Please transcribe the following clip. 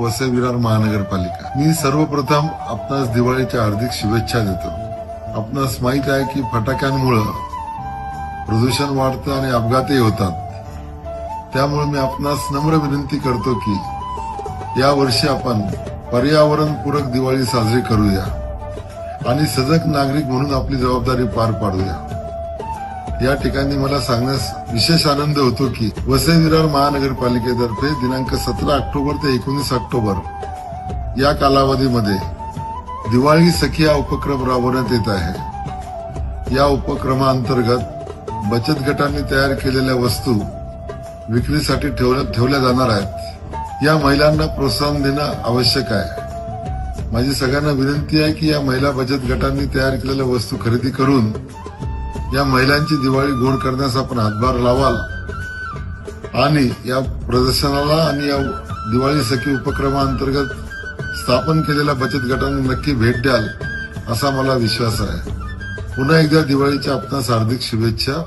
वसई विरार महानगरपालिका। मी सर्वप्रथम आपणास दिवाळीच्या हार्दिक शुभेच्छा देतो। आपणास माहित आहे की फटाक्यांमुळे प्रदूषण वाढतं आणि अपघातही होतात। त्यामुळे मी आपणास नम्र विनंती करतो की या वर्षी आपण पर्यावरणपूरक दिवाळी साजरी करूया आणि सजग नागरिक म्हणून आपली जबाबदारी पार पाडूया। या ठिकाणी मला सांगण्यास विशेष आनंद होतो की वसई विरार महानगरपालिकेतर्फे दिनांक 17 ऑक्टोबर ते 19 ऑक्टोबर या कालावधीमध्ये दिवाळी सखी हा उपक्रम राबवण्यात येत आहे। या उपक्रमाअंतर्गत बचत गटांनी तयार केलेल्या वस्तू विक्रीसाठी ठेवल्या जाणार आहेत। या महिलांना प्रोत्साहन देणं आवश्यक आहे। माझी सगळ्यांना विनंती आहे की या महिला बचत गटांनी तयार केलेल्या वस्तू खरेदी करून या महिलांची दिवाळी गोड करण्यास आपण हातभार लावाल आणि या प्रदर्शनाला आणि या दिवाळी सखी उपक्रमाअंतर्गत स्थापन केलेल्या बचत गटांना नक्की भेट द्याल असा मला विश्वास आहे। पुन्हा एकदा दिवाळीच्या आपणास हार्दिक शुभेच्छा।